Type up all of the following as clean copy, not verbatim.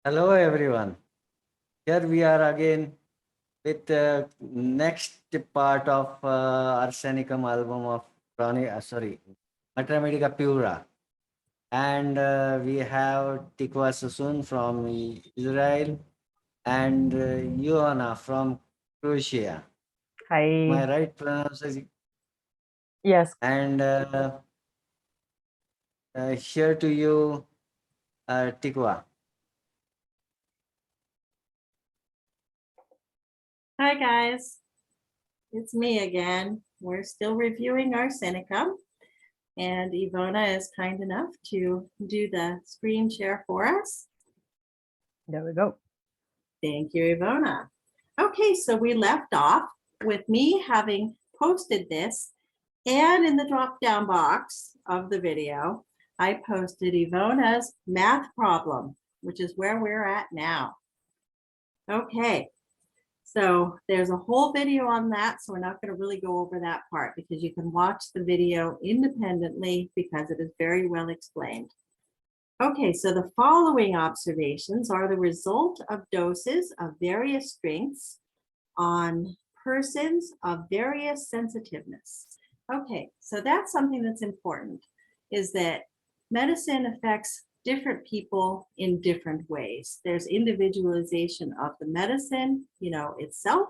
Hello everyone. Here we are again with the next part of Arsenicum album of Materia Medica Pura. And we have Tikwa Susun from Israel and Johanna from Croatia. Am I Hi. right pronouncing? Yes. And here to you, Tikwa. Hi guys, it's me again. We're still reviewing Arsenicum, and Ivona is kind enough to do the screen share for us. There we go. Thank you, Ivona. Okay, so we left off with me having posted this, and in the drop-down box of the video, I posted Ivona's math problem, which is where we're at now. Okay, so there's a whole video on that, so we're not going to really go over that part because you can watch the video independently because it is very well explained. Okay, so the following observations are the result of doses of various strengths on persons of various sensitiveness. Okay, so that's something that's important, is that medicine affects different people in different ways. There's individualization of the medicine, itself,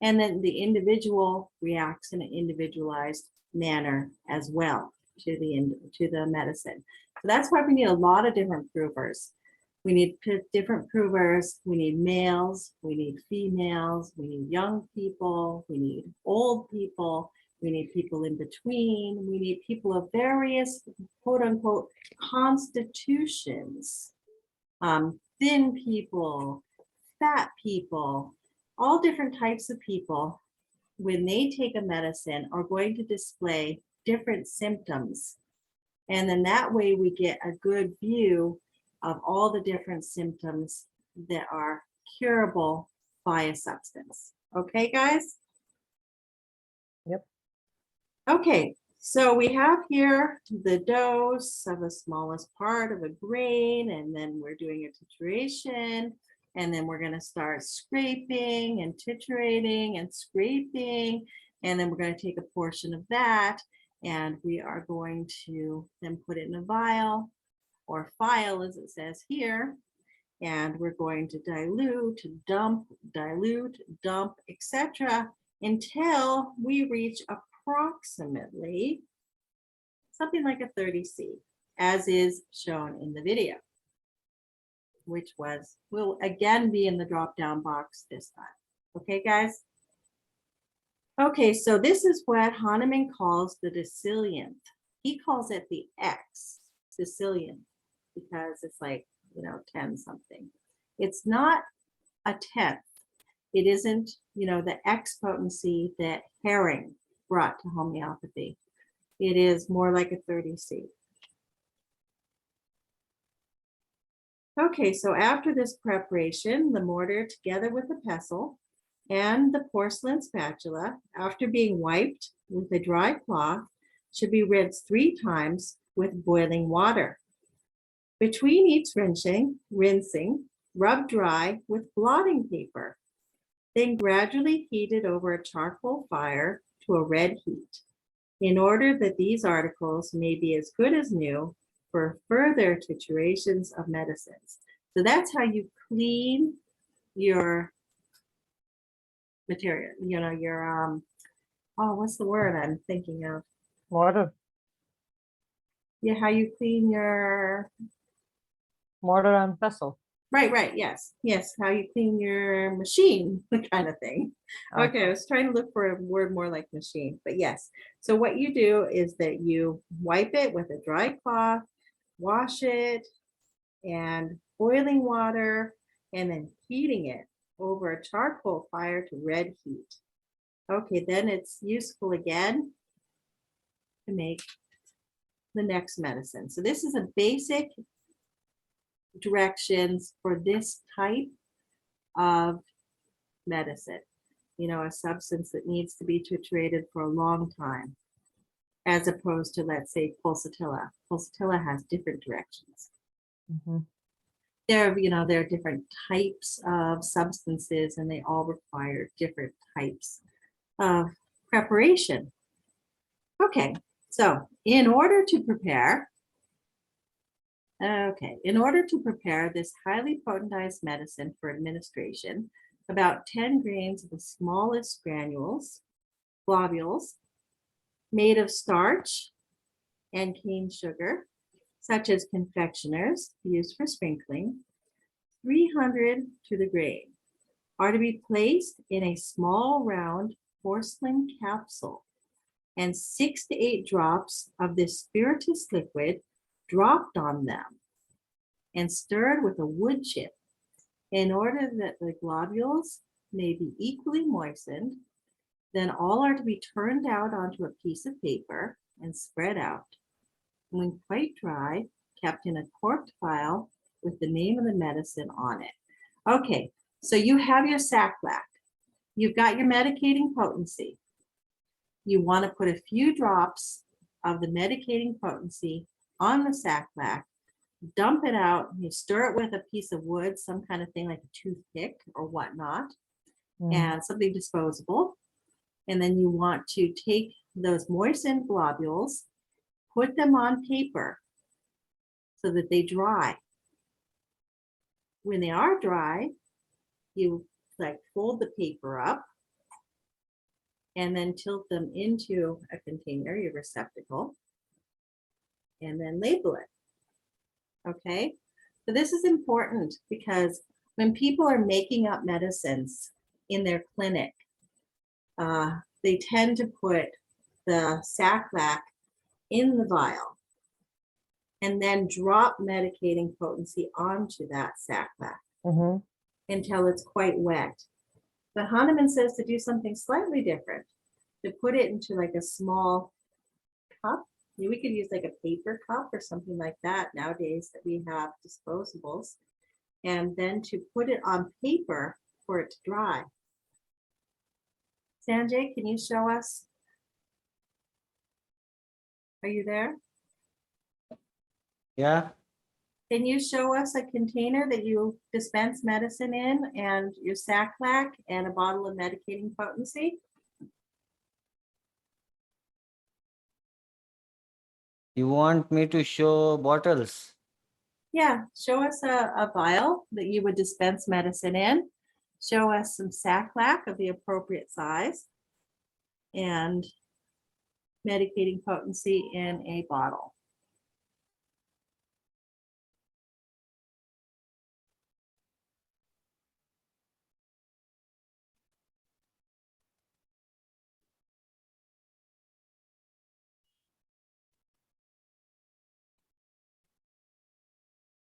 and then the individual reacts in an individualized manner as well to the medicine. So that's why we need a lot of different provers. We need different provers. We need males, we need females, we need young people, we need old people, we need people in between, we need people of various quote unquote constitutions, thin people, fat people, all different types of people, when they take a medicine, are going to display different symptoms. And then that way we get a good view of all the different symptoms that are curable by a substance. Okay, guys? Yep. Okay, so we have here the dose of the smallest part of a grain, and then we're doing a titration, and then we're going to start scraping and titerating and scraping, and then we're going to take a portion of that, and we are going to then put it in a vial or phial, as it says here, and we're going to dilute, dump, etc., until we reach approximately something like a 30C, as is shown in the video, which will again be in the drop-down box this time. Okay, guys? Okay, so this is what Hahnemann calls the decillionth. He calls it the X, decillionth, because it's like, 10 something. It's not a tenth. It isn't, the X potency that Herring brought to homeopathy. It is more like a 30C. Okay, so after this preparation, the mortar together with the pestle and the porcelain spatula, after being wiped with a dry cloth, should be rinsed 3 times with boiling water. Between each rinsing, rub dry with blotting paper. Then gradually heat it over a charcoal fire to a red heat, in order that these articles may be as good as new for further triturations of medicines. So that's how you clean your material, your, what's the word I'm thinking of? Mortar. Yeah, how you clean your... Mortar and pestle. Right, yes, how you clean your machine, kind of thing. Okay, I was trying to look for a word more like machine, but yes. So what you do is that you wipe it with a dry cloth, wash it, and boiling water, and then heating it over a charcoal fire to red heat. Okay, then it's useful again to make the next medicine. So this is a basic directions for this type of medicine, a substance that needs to be titurated for a long time, as opposed to, let's say, pulsatilla. Pulsatilla has different directions. Mm-hmm. there are different types of substances and they all require different types of preparation. Okay, so in order to prepare this highly potentized medicine for administration, about 10 grains of the smallest globules, made of starch and cane sugar, such as confectioners used for sprinkling, 300 to the grain, are to be placed in a small round porcelain capsule, and 6 to 8 drops of this spirituous liquid dropped on them and stirred with a wood chip in order that the globules may be equally moistened. Then all are to be turned out onto a piece of paper and spread out. When quite dry, kept in a corked vial with the name of the medicine on it. Okay, so you have your sack-lack. You've got your medicating potency. You want to put a few drops of the medicating potency on the sack-lack, dump it out, you stir it with a piece of wood, some kind of thing like a toothpick or whatnot, and something disposable. And then you want to take those moistened globules, put them on paper so that they dry. When they are dry, you like fold the paper up and then tilt them into a container, your receptacle, and then label it. Okay, so this is important because when people are making up medicines in their clinic, they tend to put the sack-lack in the vial and then drop medicating potency onto that sack-lack until it's quite wet. But Hahnemann says to do something slightly different, to put it into like a small cup. We could use like a paper cup or something like that nowadays that we have disposables, and then to put it on paper for it to dry. Sanjay, can you show us? Are you there? Yeah. Can you show us a container that you dispense medicine in and your sack-lack and a bottle of medicating potency? You want me to show bottles? Yeah, show us a vial that you would dispense medicine in. Show us some sack-lack of the appropriate size and medicating potency in a bottle.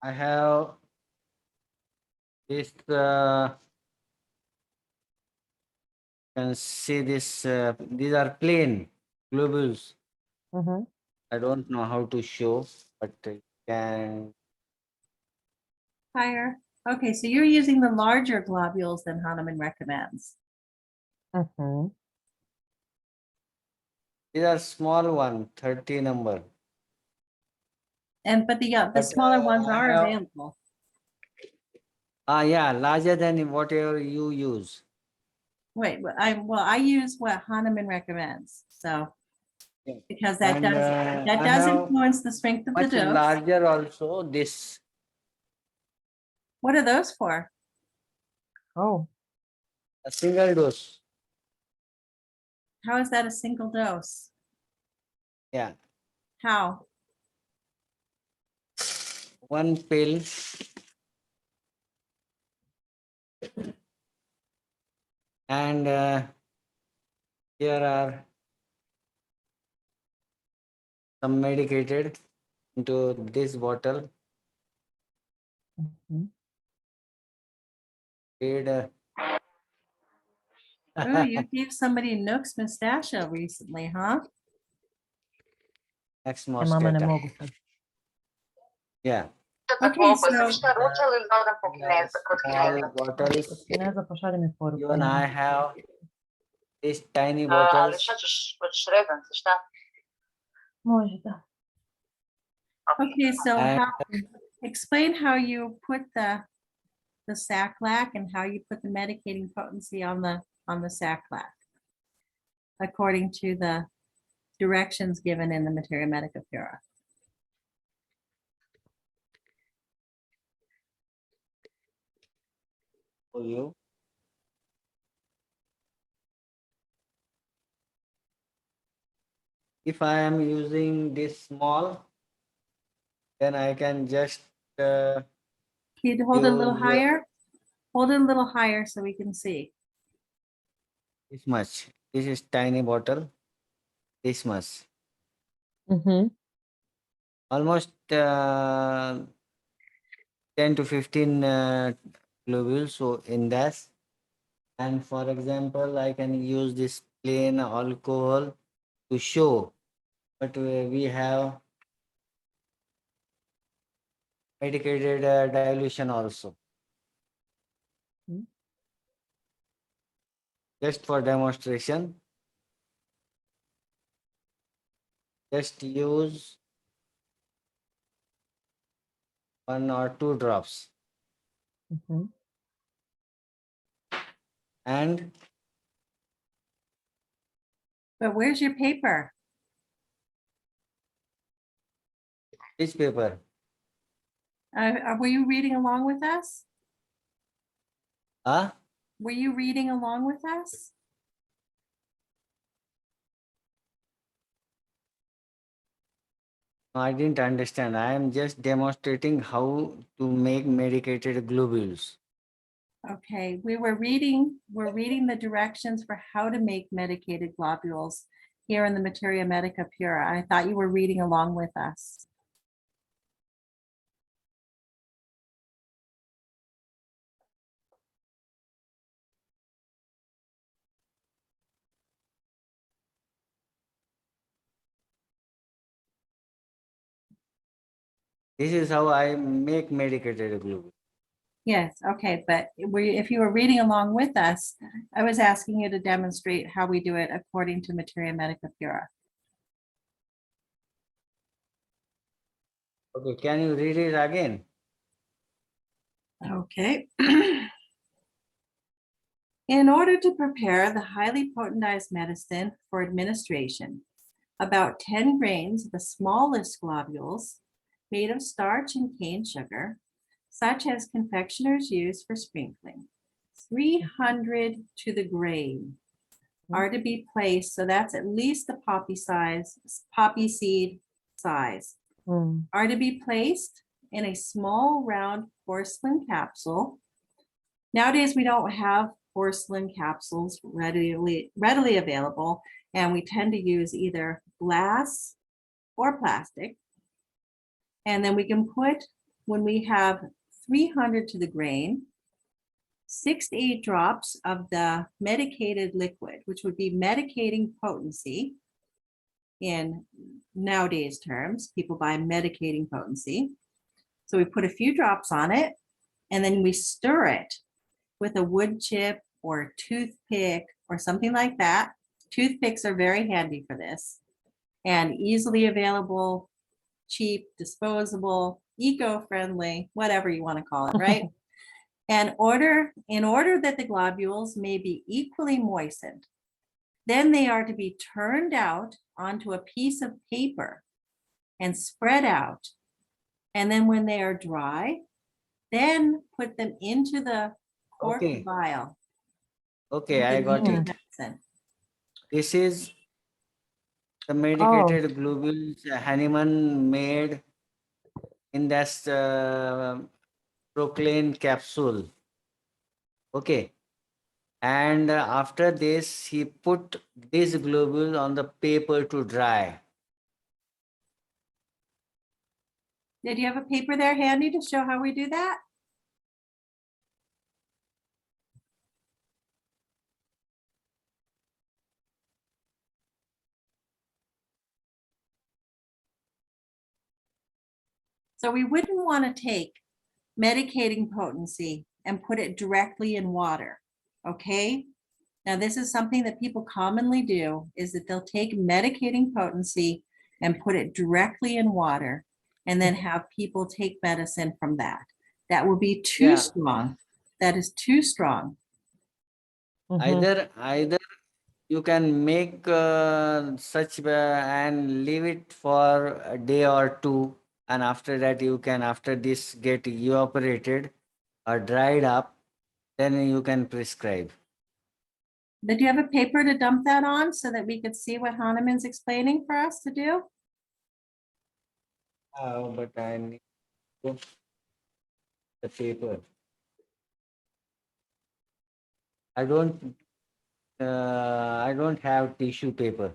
I have this, can see this, these are plain globules. I don't know how to show, but I can. Higher. Okay, so you're using the larger globules than Hahnemann recommends. These are small one, 30 number. But the But, smaller ones I are have- available. Yeah, larger than whatever you use. Wait, I use what Hahnemann recommends. So Yeah. because that And, does I that does have influence the strength of the Much dose. larger also, this What are those for? Oh, a single dose. How is that a single dose? Yeah, How? one pill. And here are some medicated into this bottle. Paid, Oh, you gave somebody Nook's mustachio recently, huh? Ex ja mama ne Moscata. mogu sad. Yeah. Okay, so Small bottles. Ako Kineza pošalji mi poruku. Even I have these tiny bottles. Može, da. okay, so And how Explain how you put the sac-lac and how you put the medicating potency on the sac-lac, according to the directions given in the Materia Medica Pura. For you. If I am using this small, then I can just Can you hold it a little use higher? Hold it a little higher so we can see. this much. This is tiny bottle. This much. Mm-hmm. Almost 10 to 15 globules. So in that, and for example, I can use this plain alcohol to show, but we have medicated dilution also. Mm. Just for demonstration, just use 1 or 2 drops Mm-hmm. and But where's your paper? this paper. Were you reading along with us? Huh? Were you reading along with us? No, I didn't understand. I am just demonstrating how to make medicated globules. Okay, we're reading the directions for how to make medicated globules here in the Materia Medica Pura. I thought you were reading along with us. This is how I make medicated globules. Yes, okay, but if you were reading along with us, I was asking you to demonstrate how we do it according to Materia Medica Pura. Okay, can you read it again? Okay. In order to prepare the highly potentized medicine for administration, about 10 grains of the smallest globules made of starch and cane sugar, such as confectioners use for sprinkling, 300 to the grain, are to be placed. So that's at least the poppy seed size, are to be placed in a small round porcelain capsule. Nowadays, we don't have porcelain capsules readily available, and we tend to use either glass or plastic. And then we can put, when we have 300 to the grain, 6 to 8 drops of the medicated liquid, which would be medicating potency. In nowadays terms, people buy medicating potency. So we put a few drops on it, and then we stir it with a wood chip or a toothpick or something like that. Toothpicks are very handy for this and easily available, cheap, disposable, eco-friendly, whatever you want to call it, right? And in order that the globules may be equally moistened, then they are to be turned out onto a piece of paper and spread out. And then when they are dry, then put them into the cork Okay. vial. Okay, I got it. Medicine. This is the medicated globules Hahnemann made in that proclaim capsule. Okay. And after this, he put this globule on the paper to dry. Did you have a paper there handy to show how we do that? So we wouldn't want to take medicating potency and put it directly in water, okay? Now, this is something that people commonly do, is that they'll take medicating potency and put it directly in water. and then have people take medicine from that. That will be too Yeah. strong. That is too strong. Mhm. Either you can make such and leave it for a day or two, and after that you can, after this get evaporated or dried up, then you can prescribe. But do you have a paper to dump that on so that we could see what Hahnemann's explaining for us to do? But I need the paper. I don't. I don't have tissue paper.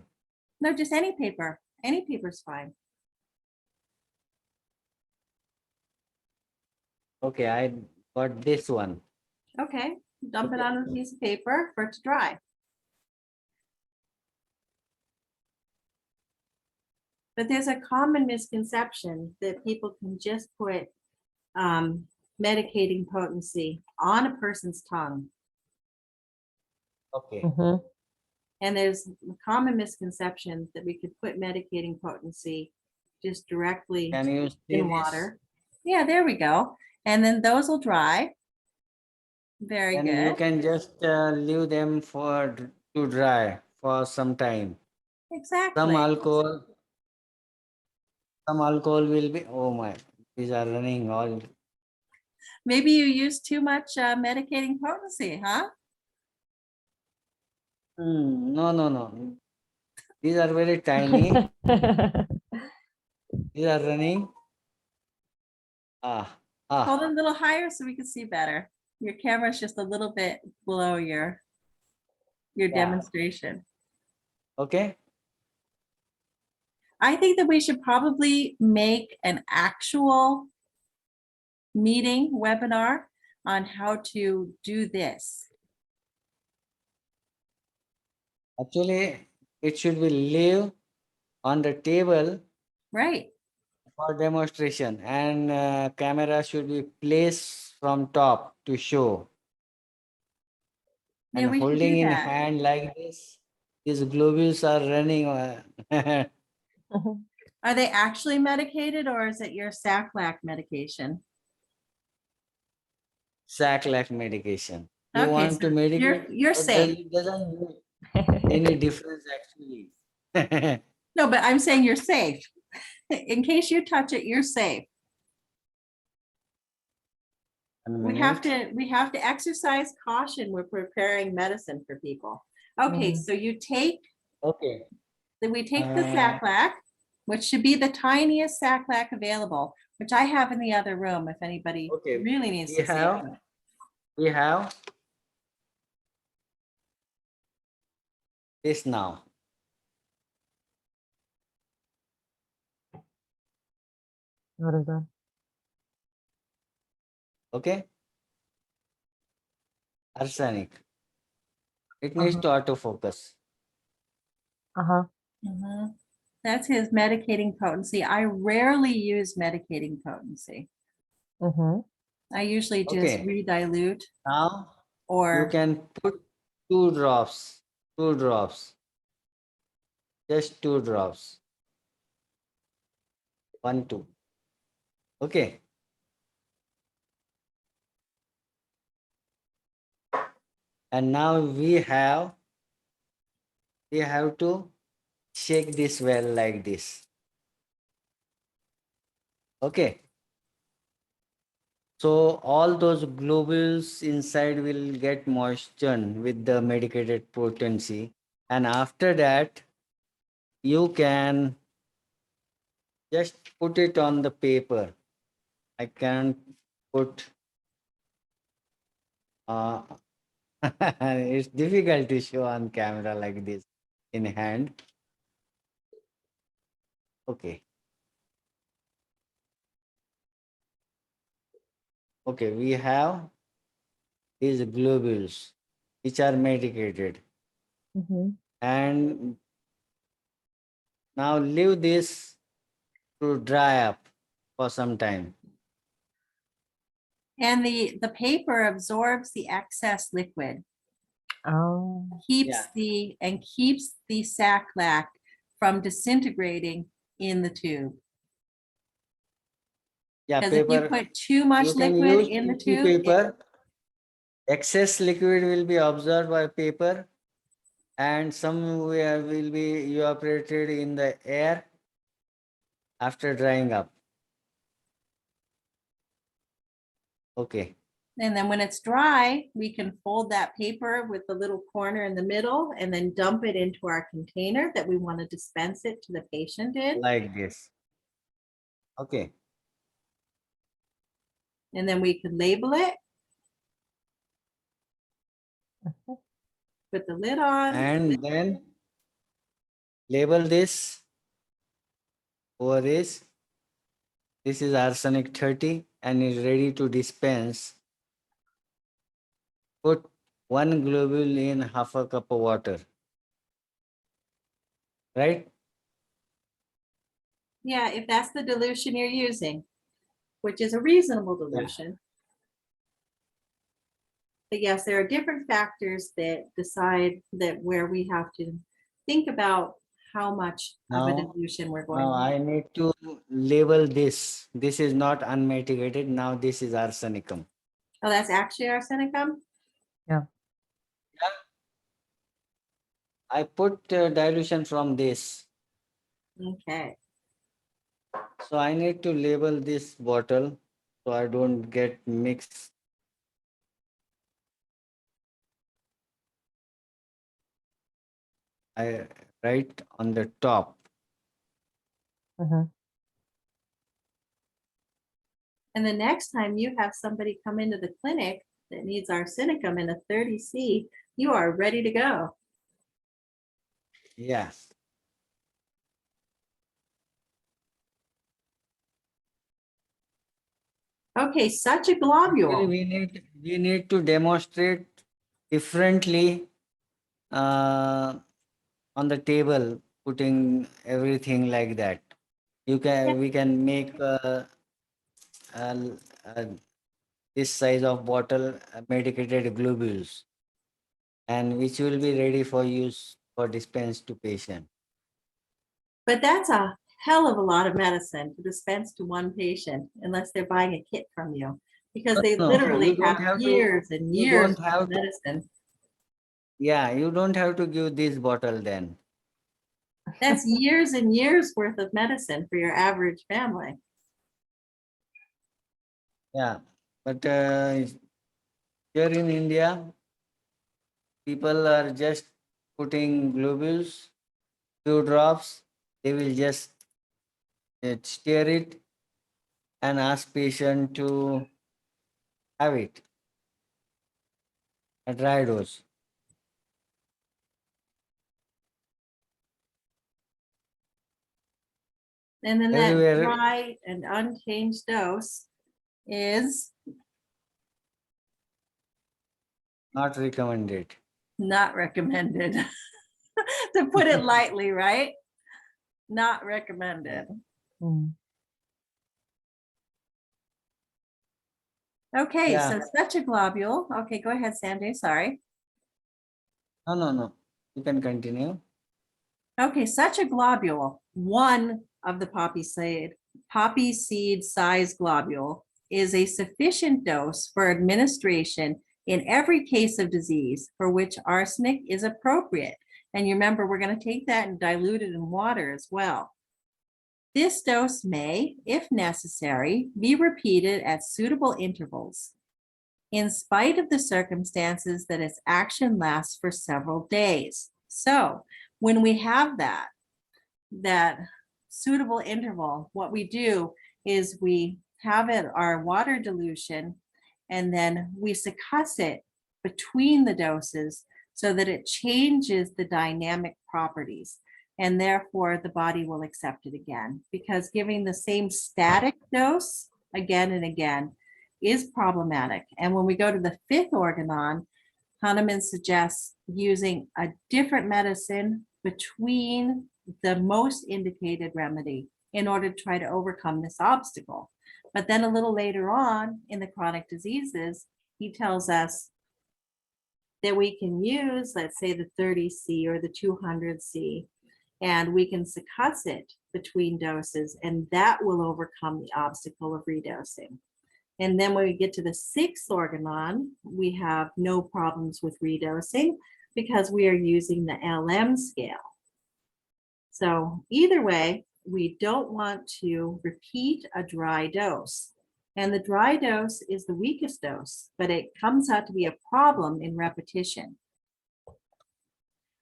No, just any paper. Any paper's fine. Okay, I got this one. Okay, dump it Okay. on a piece of paper for it to dry. But there's a common misconception that people can just put medicating potency on a person's tongue. Okay. Mhm. And there's a common misconception that we could put medicating potency just directly Can you see in this? water. Yeah, there we go. And then those will dry. Very And you good. can just leave them to dry for some time. Some Exactly. alcohol, some alcohol will be. Oh my! These are running all. Maybe you use too much medicating potency, huh? No, no, no. These are very tiny. These are running. Ah, Hold ah. it a little higher so we can see better. Your camera's just a little bit below your Yeah. demonstration. Okay. I think that we should probably make an actual meeting webinar on how to do this. Actually, it should be leave on the table Right. for demonstration, and camera should be placed from top to show. Yeah, And we should holding do in that. hand like this, these globules are running. Mhm. Are they actually medicated or is it your Saclac medication? Sac-like medication. You Okay, want so to medicate, you're but safe. it doesn't make any difference actually. No, but I'm saying you're safe. In case you touch it, you're safe. One We have minute. to exercise caution. We're preparing medicine for people. Okay, Mhm. so you take, Okay. we take the Uh, Saclac, which should be the tiniest Saclac available, which I have in the other room if anybody okay. really needs We to see have it. we have this now. What is that? Okay. Arsenic. It needs to autofocus. Uh-huh. Mhm. That's his medicating potency. I rarely use medicating potency. Mhm. I usually just Okay. redilute Now you or, can put 2 drops. 2 drops. Just 2 drops. 1, 2. Okay. And now we have to shake this well like this. Okay. So all those globules inside will get moistened with the medicated potency. And after that, you can just put it on the paper. I can't put, uh, it's difficult to show on camera like this in hand. Okay. Okay, we have these globules which are medicated, Mhm. and now leave this to dry up for some time. and the paper absorbs the excess liquid, Oh. keeps Yeah. keeps the Saclac from disintegrating in the tube. Yeah, Because if you paper. put too much You can liquid use in the tissue tube, paper. Excess liquid will be absorbed by paper, and somewhere will be evaporated in the air after drying up. Okay. and then when it's dry, we can fold that paper with the little corner in the middle and then dump it into our container that we want to dispense it to the patient in. Like this. Okay. And then we could label it, Mhm. put the lid on. And then label this over this. This is arsenic 30 and is ready to dispense. Put one globule in half a cup of water. Right? Yeah, if that's the dilution you're using, which is a reasonable Yeah. dilution. But yes, there are different factors that decide that where we have to think about how much of a Now, dilution we're going now to I use. need to label this. This is not unmitigated. Now this is arsenicum. Oh, that's actually arsenicum? Yeah. I put dilution from this. Okay. So I need to label this bottle so I don't get mixed. I write on the top. Mhm. And the next time you have somebody come into the clinic that needs arsenicum in a 30C, you are ready to go. Yeah. Okay, such a Here globule. we need to demonstrate differently on the table, putting everything like that. We can make uh, uh, this size of bottle medicated globules, and which will be ready for use for dispense to patient. But that's a hell of a lot of medicine to dispense to one patient unless they're buying a kit from you because they No, you literally don't have have to. years and You years don't of have to. medicine. Yeah, you don't have to give this bottle then. That's years and years worth of medicine for your average family. Yeah, but here in India, people are just putting globules, few drops. They will just stir it and ask patient to have it, a dry dose. And then that Everywhere dry and unchanged dose is not recommended. not recommended. To put it lightly, right? Not recommended. Mm. Okay, Yeah. so such a globule. Okay, go ahead, Sanjay. Sorry. No, no, no. You can continue. Okay, such a globule, one of the poppy seed size globule is a sufficient dose for administration in every case of disease for which arsenic is appropriate. And you remember, we're going to take that and dilute it in water as well. This dose may, if necessary, be repeated at suitable intervals, in spite of the circumstances that its action lasts for several days. So when we have that suitable interval, what we do is we have it our water dilution and then we succuss it between the doses so that it changes the dynamic properties and therefore the body will accept it again, because giving the same static dose again and again is problematic. And when we go to the fifth organon, Hahnemann suggests using a different medicine between the most indicated remedy in order to try to overcome this obstacle. But then a little later on in the chronic diseases, he tells us that we can use, let's say, the 30C or the 200C, and we can succuss it between doses, and that will overcome the obstacle of redosing. And then when we get to the 6th organon, we have no problems with redosing because we are using the LM scale. So either way, we don't want to repeat a dry dose. And the dry dose is the weakest dose, but it comes out to be a problem in repetition.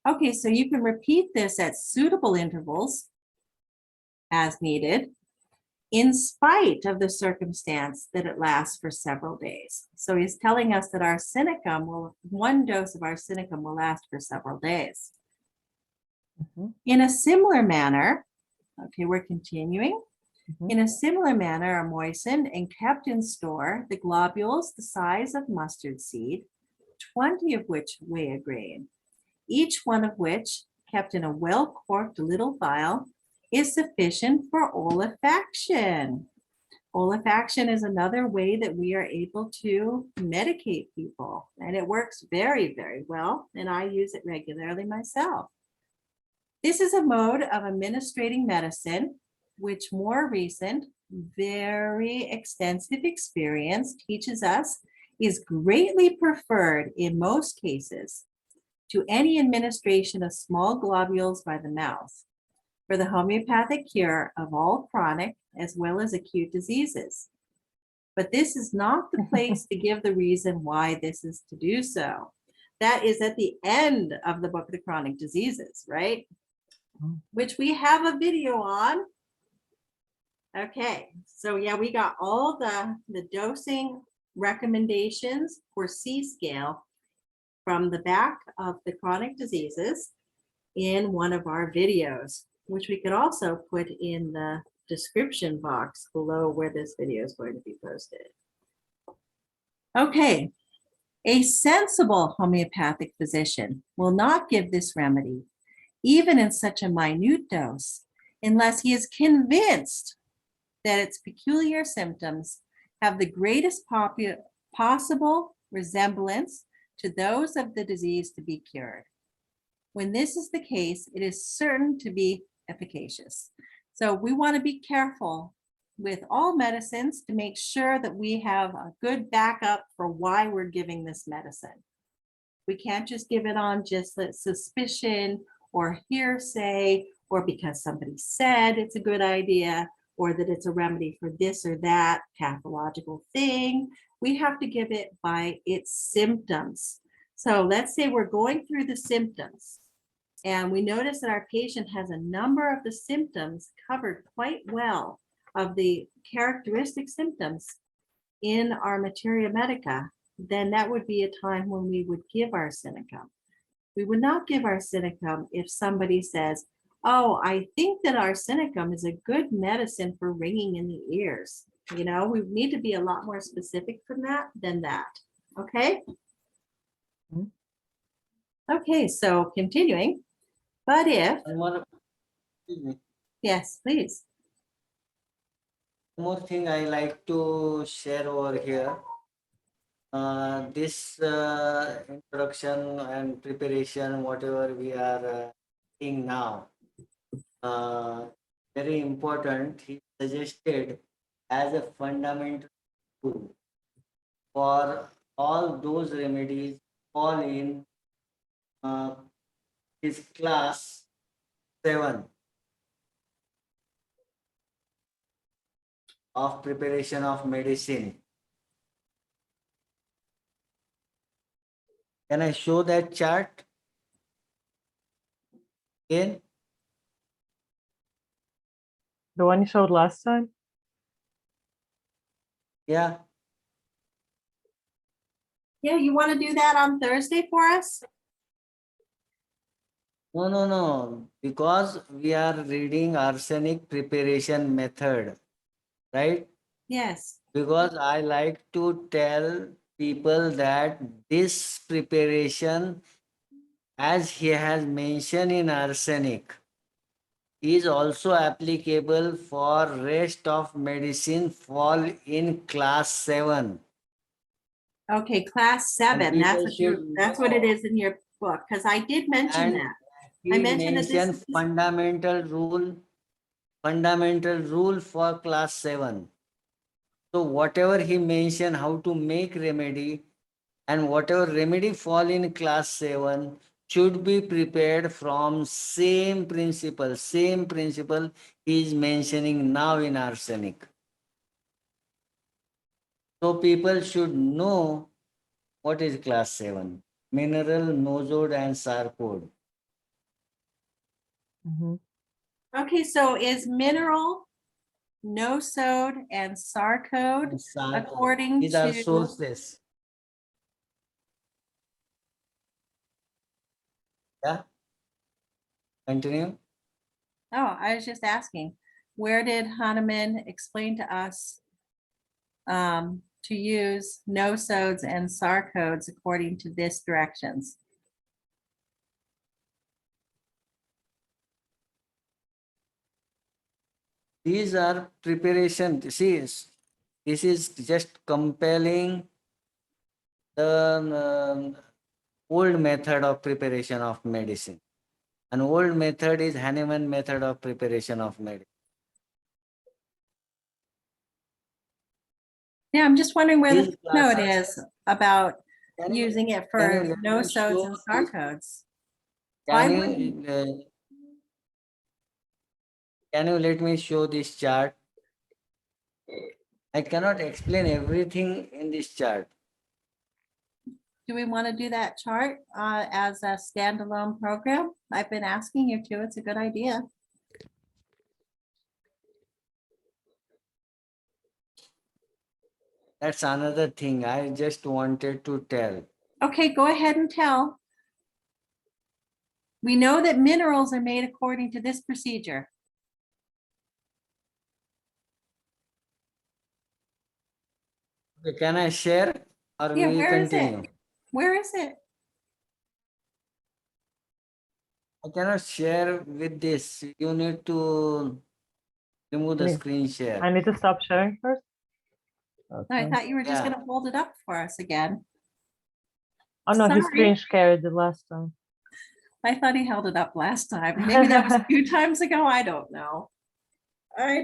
Okay, so you can repeat this at suitable intervals as needed, in spite of the circumstance that it lasts for several days. So he's telling us that one dose of arsenicum will last for several days. Mhm. In a similar manner, okay, we're continuing. Mhm. In a similar manner are moistened and kept in store the globules the size of mustard seed, 20 of which weigh a grain, each one of which, kept in a well-corked little vial, is sufficient for olefaction. Olefaction is another way that we are able to medicate people, and it works very, very well, and I use it regularly myself. This is a mode of administering medicine, which more recent, very extensive experience teaches us is greatly preferred in most cases to any administration of small globules by the mouth for the homeopathic cure of all chronic as well as acute diseases. But this is not the place to give the reason why this is to do so. That is at the end of the book, The Chronic Diseases, right? Mm. Which we have a video on. Okay, so yeah, we got all the dosing recommendations for C scale from the back of The Chronic Diseases in one of our videos, which we could also put in the description box below where this video is going to be posted. Okay, a sensible homeopathic physician will not give this remedy, even in such a minute dose, unless he is convinced that its peculiar symptoms have the greatest possible resemblance to those of the disease to be cured. When this is the case, it is certain to be efficacious. So we want to be careful with all medicines to make sure that we have a good backup for why we're giving this medicine. We can't just give it on just the suspicion or hearsay, or because somebody said it's a good idea, or that it's a remedy for this or that pathological thing. We have to give it by its symptoms. So let's say we're going through the symptoms and we notice that our patient has a number of the symptoms covered quite well of the characteristic symptoms in our Materia Medica, then that would be a time when we would give arsenicum. We would not give arsenicum if somebody says, oh, I think that arsenicum is a good medicine for ringing in the ears. You know, we need to be a lot more specific than that. Okay? Mhm. Okay, so continuing. But if, Excuse me. yes, please. One more thing I like to share over here. This introduction and preparation, whatever we are seeing now, uh, very important. He suggested as a fundamental tool for all those remedies fall in uh, his class 7 of preparation of medicine. Can I show that chart again? The one you showed last time? Yeah. Yeah, you want to do that on Thursday for us? No. Because we are reading arsenic preparation method, right? Yes. Because I like to tell people that this preparation, as he has mentioned in arsenic, is also applicable for rest of medicine fall in class 7. Okay, class And 7. people should That's what it know. is in your book, because I did mention And that. I he mentioned that this mentioned fundamental rule fundamental rule for class 7. So whatever he mentioned how to make remedy and whatever remedy fall in class 7 should be prepared from same principle he is mentioning now in arsenic. So people should know what is class 7, mineral, nosode and sarcode. Mhm. Okay, so is mineral, nosode, and sarcode And sarcode. according These are to, sources. Yeah, continue. oh, I was just asking, where did Hahnemann explain to us to use nosodes and sarcodes according to this directions? These are preparation. See, this is just compelling the old method of preparation of medicine. An old method is Hahnemann method of preparation of medicine. Yeah, I'm just wondering where the These note classes, is about can you, using it can you for let me nosodes show and this? sarcodes. Can Why wouldn't? can you let me show this chart? I cannot explain everything in this chart. Do we want to do that chart as a standalone program? I've been asking you to. It's a good idea. That's another thing I just wanted to tell. Okay, go ahead and tell. We know that minerals are made according to this procedure. Okay, can I share or Yeah, we where is continue? it? Where is it? I cannot share with this. You need to remove the Yeah. screen share. I need to stop sharing first. I Okay. thought you were just Yeah. going to hold it up for us again. Oh no, he Sorry. screen shared it last time. I thought he held it up last time. Maybe that was a few times ago. I don't know. I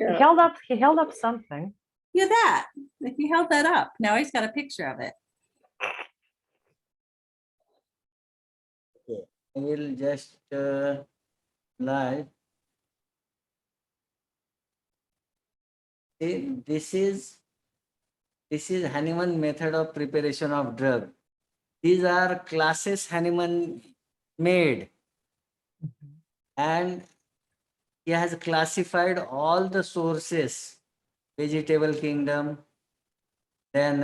He held up something. Yeah, that. He held that up. Now he's got a picture of it. Okay. I will just live. See, this is Hahnemann method of preparation of drug. These are classes Hahnemann made, and he has classified all the sources: vegetable kingdom, then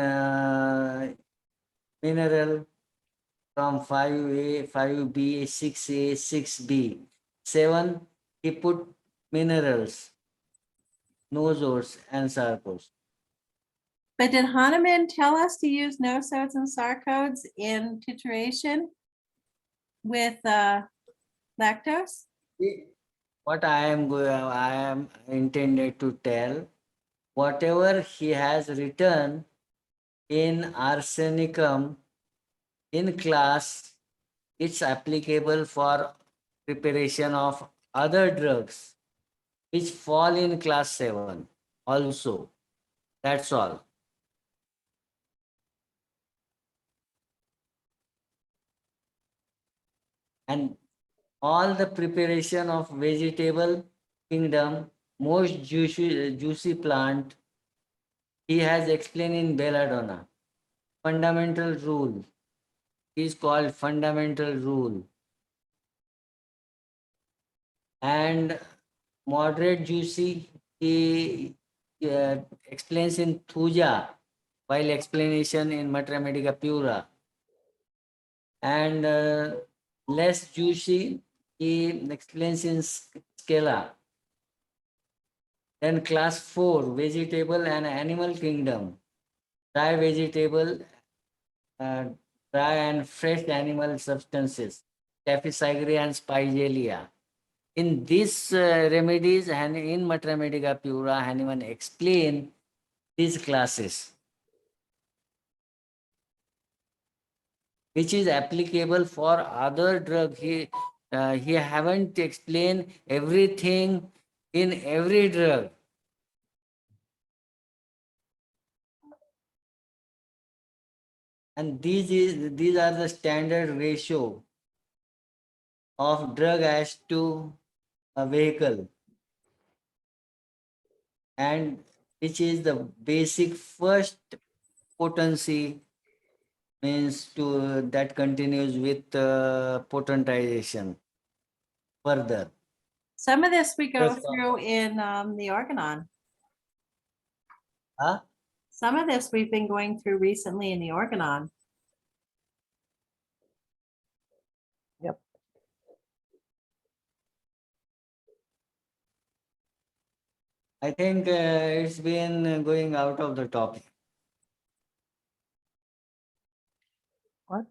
mineral from 5A, 5B, 6A, 6B. 7, he put minerals, nosodes and sarcos. But did Hahnemann tell us to use nosodes and sarcodes in titration with lactose? What I am intended to tell, whatever he has written in Arsenicum in class, it's applicable for preparation of other drugs which fall in class 7 also. That's all. And all the preparation of vegetable kingdom, most juicy plant, he has explained in belladonna. Fundamental rule is called fundamental rule. And moderate juicy, he explains in Thuja, while explanation in Materia Medica Pura. And less juicy, he explains in Scala. Then class 4, vegetable and animal kingdom, dry vegetable, uh, dry and fresh animal substances, Taphysagria and Spigelia. In these remedies and in Materia Medica Pura, Hahnemann explain these classes, which is applicable for other drug. He haven't explained everything in every drug. And these are the standard ratio of drug as to a vehicle, and which is the basic first potency, means to that continues with potentization further. Some of this we go Yes, through in the organon. huh? Some of this we've been going through recently in the organon. Yep. I think it's been going out of the topic. What?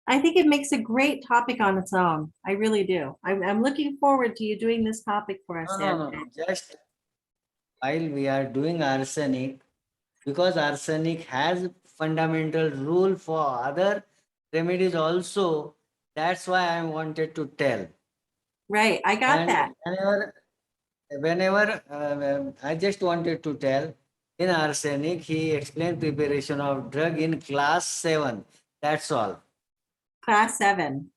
I think it makes a great topic on its own. I really do. I'm looking forward to you doing this topic for us. No. Just while we are doing arsenic, because arsenic has fundamental rule for other remedies also. That's why I wanted to tell. Right, I got And that. whenever I just wanted to tell, in arsenic, he explained preparation of drug in class 7. That's all. Class 7.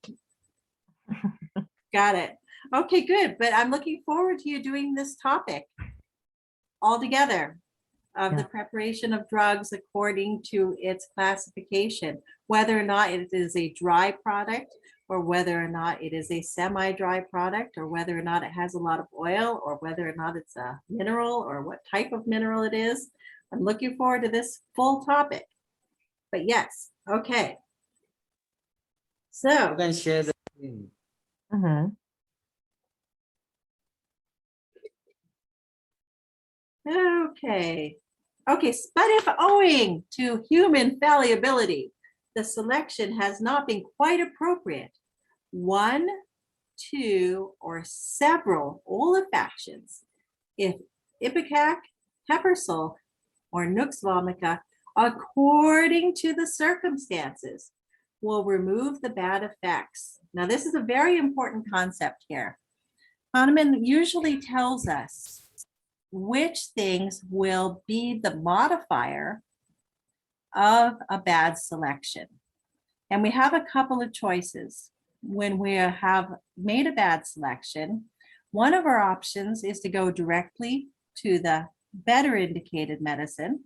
Got it. Okay, good. But I'm looking forward to you doing this topic all together of the Yeah. preparation of drugs according to its classification, whether or not it is a dry product or whether or not it is a semi-dry product or whether or not it has a lot of oil or whether or not it's a mineral or what type of mineral it is. I'm looking forward to this full topic. But yes, okay. You So, can share the screen. Mm-hmm. okay. Okay, but if owing to human fallibility, the selection has not been quite appropriate, one, two, or several olfactions, if ipecac, pepper sulf, or nux vomica, according to the circumstances, will remove the bad effects. Now, this is a very important concept here. Hahnemann usually tells us which things will be the modifier of a bad selection. And we have a couple of choices. When we have made a bad selection, one of our options is to go directly to the better indicated medicine.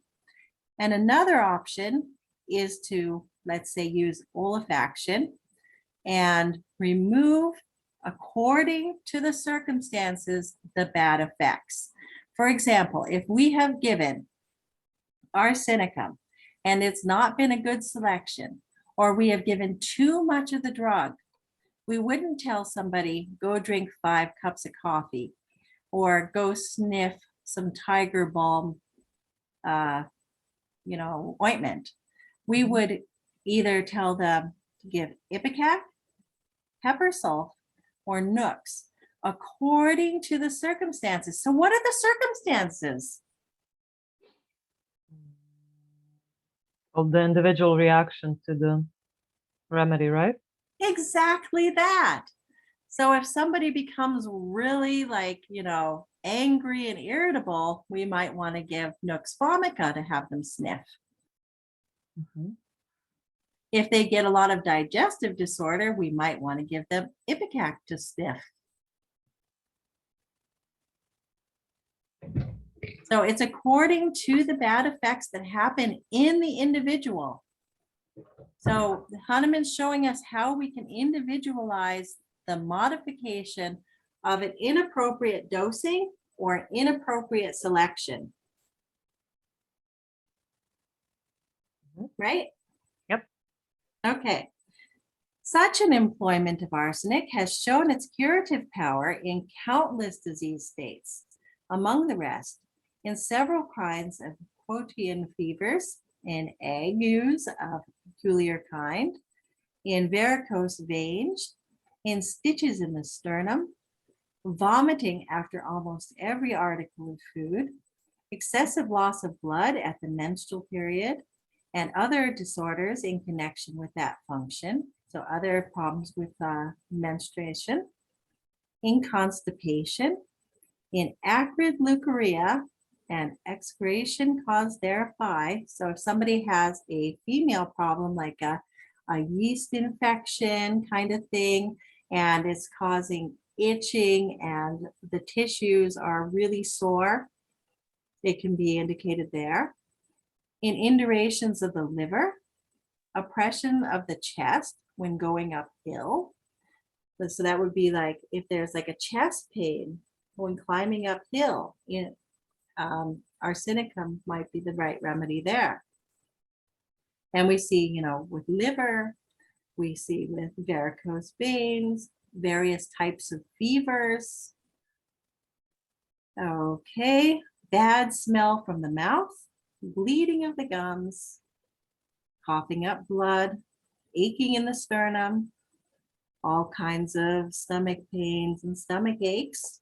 And another option is to, let's say, use olfaction and remove, according to the circumstances, the bad effects. For example, if we have given arsenicum and it's not been a good selection, or we have given too much of the drug, we wouldn't tell somebody, go drink 5 cups of coffee or go sniff some tiger balm, ointment. We would either tell them to give ipecac, pepper sulf, or nux according to the circumstances. So what are the circumstances? Of the individual reaction to the remedy, right? Exactly that. So if somebody becomes really angry and irritable, we might want to give nux vomica to have them sniff. Mm-hmm. If they get a lot of digestive disorder, we might want to give them ipecac to sniff. So it's according to the bad effects that happen in the individual. So Hahnemann's showing us how we can individualize the modification of an inappropriate dosing or inappropriate selection. Right? Yep. Okay. Such an employment of arsenic has shown its curative power in countless disease states, among the rest, in several kinds of quotidian fevers, in agues of peculiar kind, in varicose veins, in stitches in the sternum, vomiting after almost every article of food, excessive loss of blood at the menstrual period, and other disorders in connection with that function. So other problems with menstruation. in constipation, in acrid leukorrhea, and excretion caused thereby. So if somebody has a female problem like a yeast infection kind of thing, and it's causing itching and the tissues are really sore, it can be indicated there. In indurations of the liver, oppression of the chest when going uphill. So that would be like if there's like a chest pain when climbing uphill, arsenicum might be the right remedy there. And we see, with liver, we see with varicose veins, various types of fevers. Okay, bad smell from the mouth, bleeding of the gums, coughing up blood, aching in the sternum, all kinds of stomach pains and stomach aches,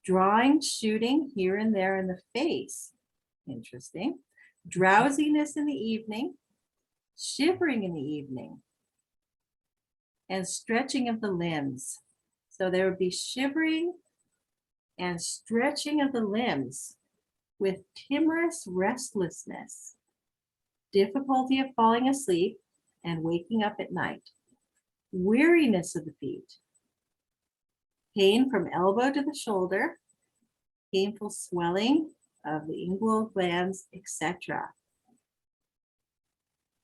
drawing, shooting here and there in the face. Interesting. Drowsiness in the evening, shivering in the evening, and stretching of the limbs. So there would be shivering and stretching of the limbs with timorous restlessness, difficulty of falling asleep and waking up at night, weariness of the feet, pain from elbow to the shoulder, painful swelling of the inguinal glands, etc.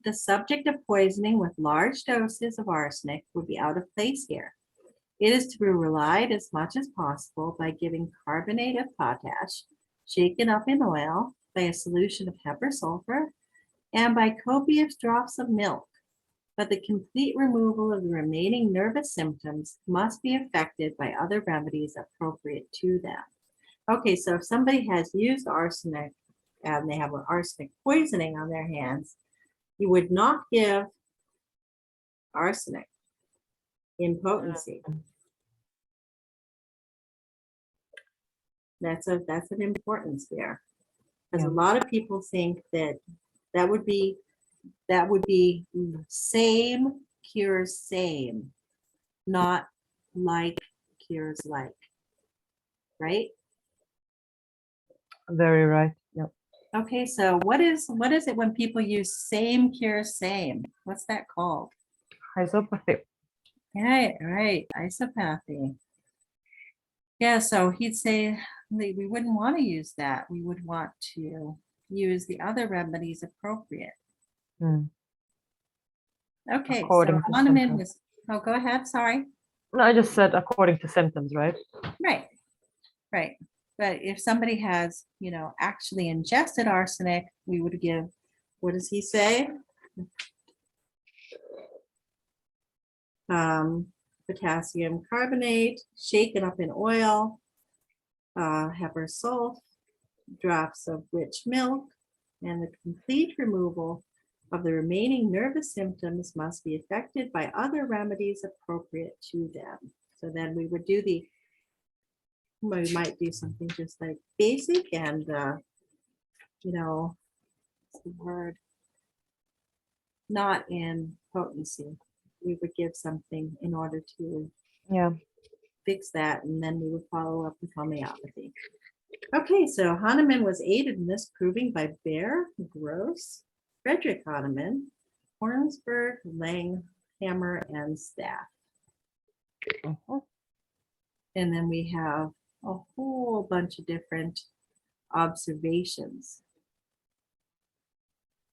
The subject of poisoning with large doses of arsenic would be out of place here. It is to be relied as much as possible by giving carbonate of potash, shaken up in oil, by a solution of pepper sulfur, and by copious drops of milk. But the complete removal of the remaining nervous symptoms must be effected by other remedies appropriate to them. Okay, so if somebody has used arsenic and they have an arsenic poisoning on their hands, you would not give arsenic in potency. That's an importance there, because a lot of people think that would be same cures same, not like cures like, right? Very right. Yep. Okay, so what is it when people use same cures same? What's that called? Isopathy. Right, isopathy. Yeah, so he'd say we wouldn't want to use that. We would want to use the other remedies appropriate. Hmm. Okay, According so to Hahnemann symptoms. was, go ahead, sorry. No, I just said according to symptoms, right? Right. But if somebody has, actually ingested arsenic, we would give, what does he say? Potassium carbonate, shaken up in oil, pepper salt, drops of rich milk, and the complete removal of the remaining nervous symptoms must be effected by other remedies appropriate to them. So then we would do we might do something just like basic and, what's the word? Not in potency. We would give something in order to Yeah. fix that, and then we would follow up with homeopathy. Okay, so Hahnemann was aided in this proving by Baer, Gross, Frederick Hahnemann, Hornsberg, Lang, Hammer, and Staff. Mhm. And then we have a whole bunch of different observations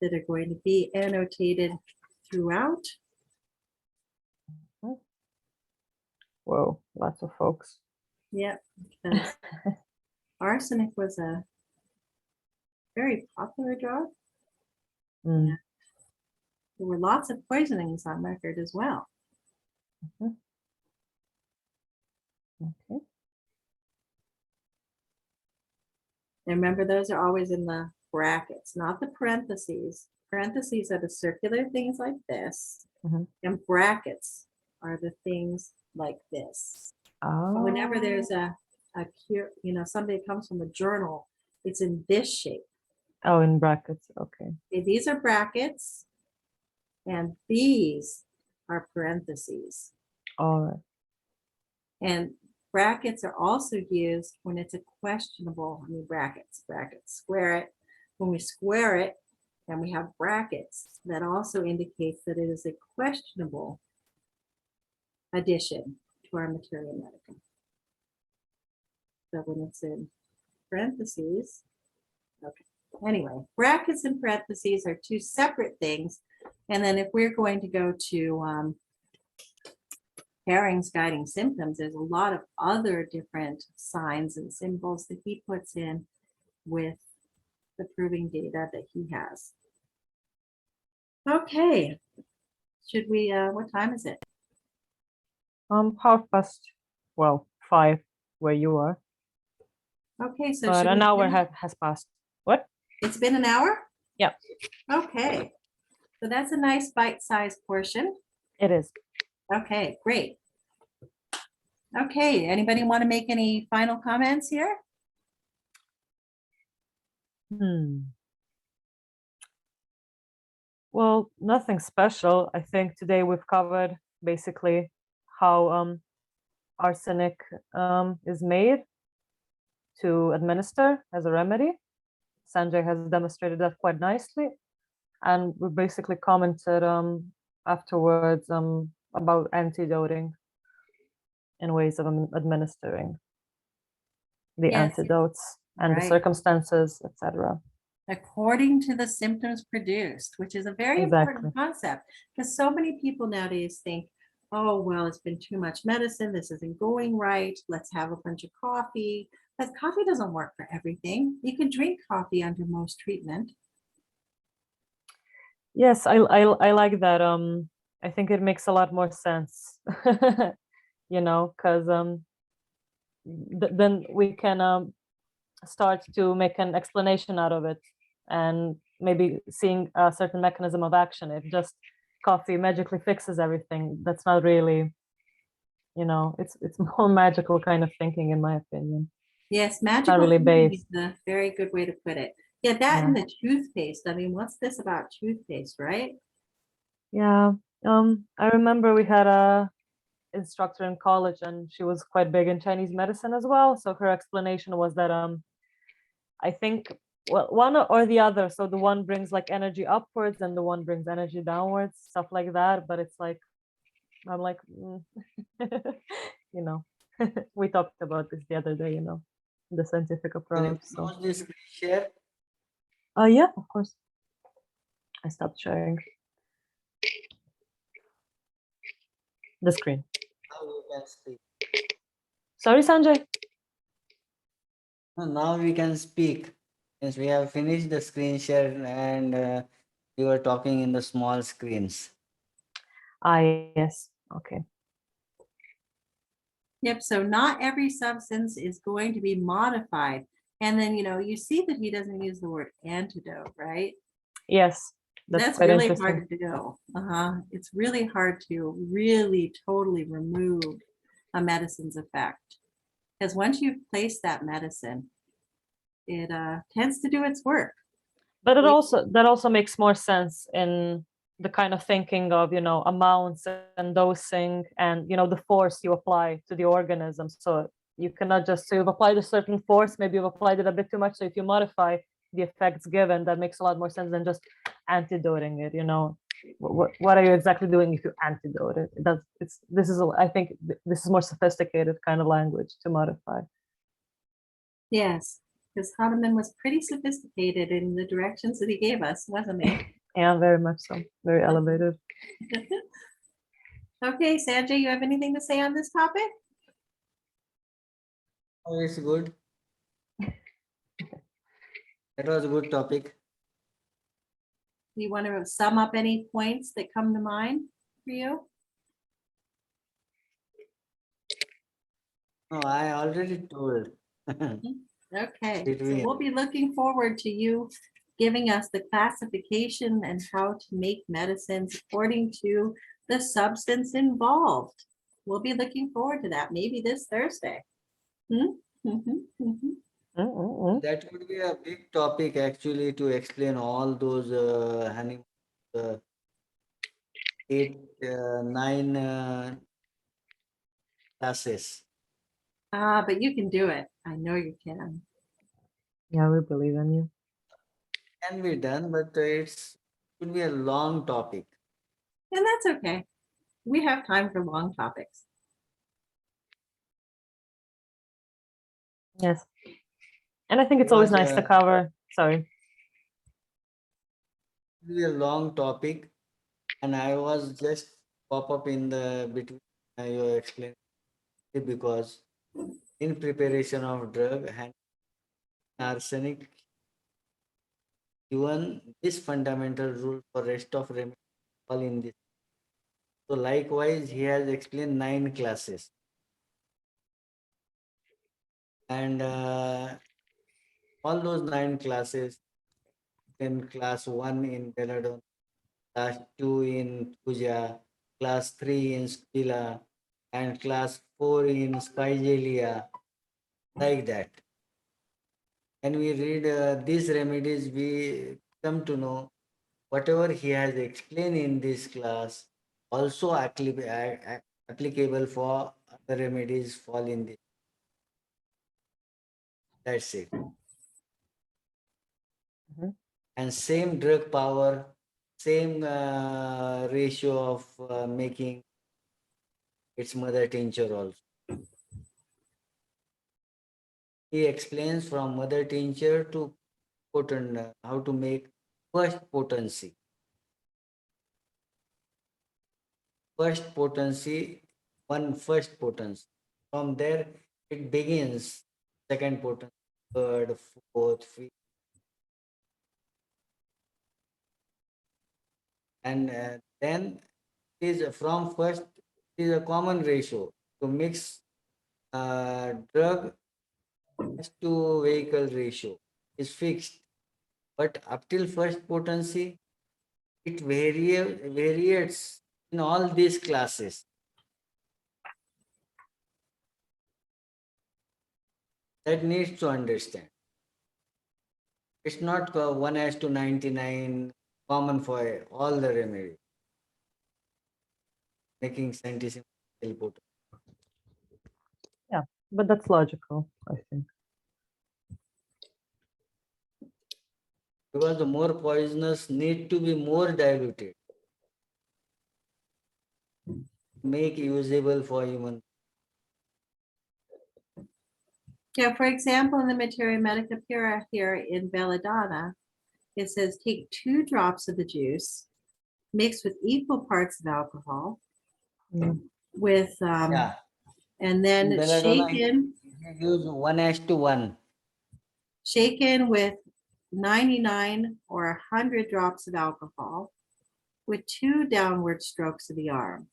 that are going to be annotated throughout. Whoa, lots of folks. Yep, because arsenic was a very popular drug. Mm. There were lots of poisonings on record as well. Mhm. Okay. And remember, those are always in the brackets, not the parentheses. Parentheses are the circular things like this, Mhm. and brackets are the things like this. Oh. Whenever there's a cure, somebody comes from a journal, it's in this shape. Oh, in brackets. Okay. Okay, these are brackets, and these are parentheses. All right. And Brackets are also used when it's a questionable, I mean, brackets, square it. When we square it and we have brackets, that also indicates that it is a questionable addition to our Materia Medica. So when it's in parentheses, okay. Anyway, brackets and parentheses are two separate things. And then if we're going to go to Herring's guiding symptoms, there's a lot of other different signs and symbols that he puts in with the proving data that he has. Okay, should we, what time is it? 5 where you are. Okay, so But should an we hour finish? has passed. What? It's been an hour? Yeah. Okay, so that's a nice bite-sized portion. It is. Okay, great. Okay, anybody want to make any final comments here? Well, nothing special. I think today we've covered basically how arsenic is made to administer as a remedy. Sanjay has demonstrated that quite nicely. And we basically commented afterwards about antidoting and ways of administering the Yes, antidotes and the right. circumstances, etc. According to the symptoms produced, which is a very Exactly. important concept, because so many people nowadays think, oh, well, it's been too much medicine, this isn't going right, let's have a bunch of coffee. But coffee doesn't work for everything. You can drink coffee under most treatment. Yes, I like that. I think it makes a lot more sense, you know, because then we can start to make an explanation out of it and maybe seeing a certain mechanism of action. If just coffee magically fixes everything, that's not really, you know, it's more magical kind of thinking, in my opinion. Yes, magical really thinking based. is a very good way to put it. Yeah, that Yeah. and the toothpaste. I mean, what's this about toothpaste, right? Yeah. I remember we had a instructor in college and she was quite big in Chinese medicine as well. So her explanation was that I think, well, one or the other. So the one brings like energy upwards and the one brings energy downwards, stuff like that. But it's like, I'm like, you know, we talked about this the other day, you know, the scientific Can approach. you So, close this screen share? yeah, of course. I stopped sharing the screen. Now you can speak. Sorry, Sanjay. No, now we can speak. Since we have finished the screen share and we were talking in the small screens. Ah, yes. Okay. Yep. So not every substance is going to be modified. And then, you know, you see that he doesn't use the word antidote, right? Yes, that's quite really interesting. hard to do. It's really hard to really totally remove a medicine's effect. Because once you've placed that medicine, it tends to do its work. But it We- that also makes more sense in the kind of thinking of, you know, amounts and dosing and, you know, the force you apply to the organism. So you cannot just, so you've applied a certain force, maybe you've applied it a bit too much. So if you modify the effects given, that makes a lot more sense than just antidoting it, you know. What are you exactly doing if you antidote it? This is, I think this is more sophisticated kind of language to modify. Yes, because Hahnemann was pretty sophisticated in the directions that he gave us, wasn't he? Yeah, very much so. Very elevated. Okay, Sanjay, you have anything to say on this topic? Oh, it's good. That was a good topic. Do you want to sum up any points that come to mind for you? No, I already told. Okay, so Between. we'll be looking forward to you giving us the classification and how to make medicines according to the substance involved. We'll be looking forward to that, maybe this Thursday. That would be a big topic actually to explain all those uh, 8, 9 classes. But you can do it. I know you can. Yeah, we believe in you. Can be done, but it's could be a long topic. And that's okay. We have time for long topics. Yes. And I think it's always Because nice to cover. Sorry. it will be a long topic, and I was just pop up in the between you explain because in preparation of drug and arsenic, even this fundamental rule for rest of remedy all in this. So likewise, he has explained 9 classes, and all those 9 classes in class 1 in belladonna, class 2 in puja, class 3 in spila, and class 4 in spigelia, like that. And we read these remedies, we come to know whatever he has explained in this class also applicable for other remedies fall in this. That's it. Mhm. And same drug power, same ratio of making its mother tincture also. He explains from mother tincture to potent, how to make first potency. First potency, one first potency. From there, it begins second potency, third, fourth, fifth, and then it is from first. It is a common ratio to mix drug to vehicle ratio is fixed, but up till first potency, it varies in all these classes. That needs to understand. It's not 1:99 common for all the remedy, making scientific potent. Yeah, but that's logical, I think. Because the more poisonous need to be more diluted, make usable for human. Yeah, for example, in the Materia Medica Pura here in Belladonna, it says take 2 drops of the juice, mixed with equal parts of alcohol, Mm. with Yeah, and in then belladonna, he use 1:1. shaken with 99 or 100 drops of alcohol, with 2 downward strokes of the arm,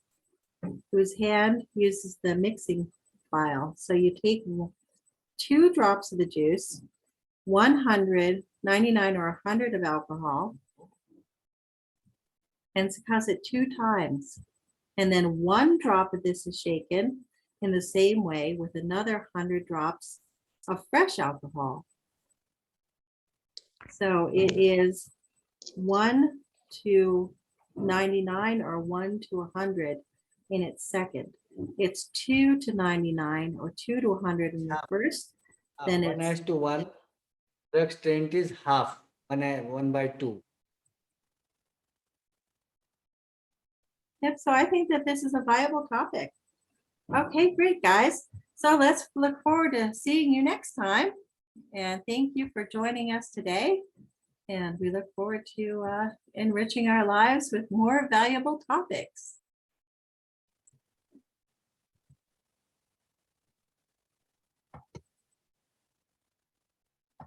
whose hand uses the mixing file. So you take 2 drops of the juice, 100, 99 or 100 of alcohol, and succuss it 2 times. And then 1 drop of this is shaken in the same way with another 100 drops of fresh alcohol. So it is 1 to 99 or 1 to 100 in its second. It's 2 to 99 or 2 to 100 in the first. Then it's 1:1. Drug strength is half, 1/2. yep. So I think that this is a viable topic. Okay, great, guys. So let's look forward to seeing you next time. And thank you for joining us today. And we look forward to enriching our lives with more valuable topics.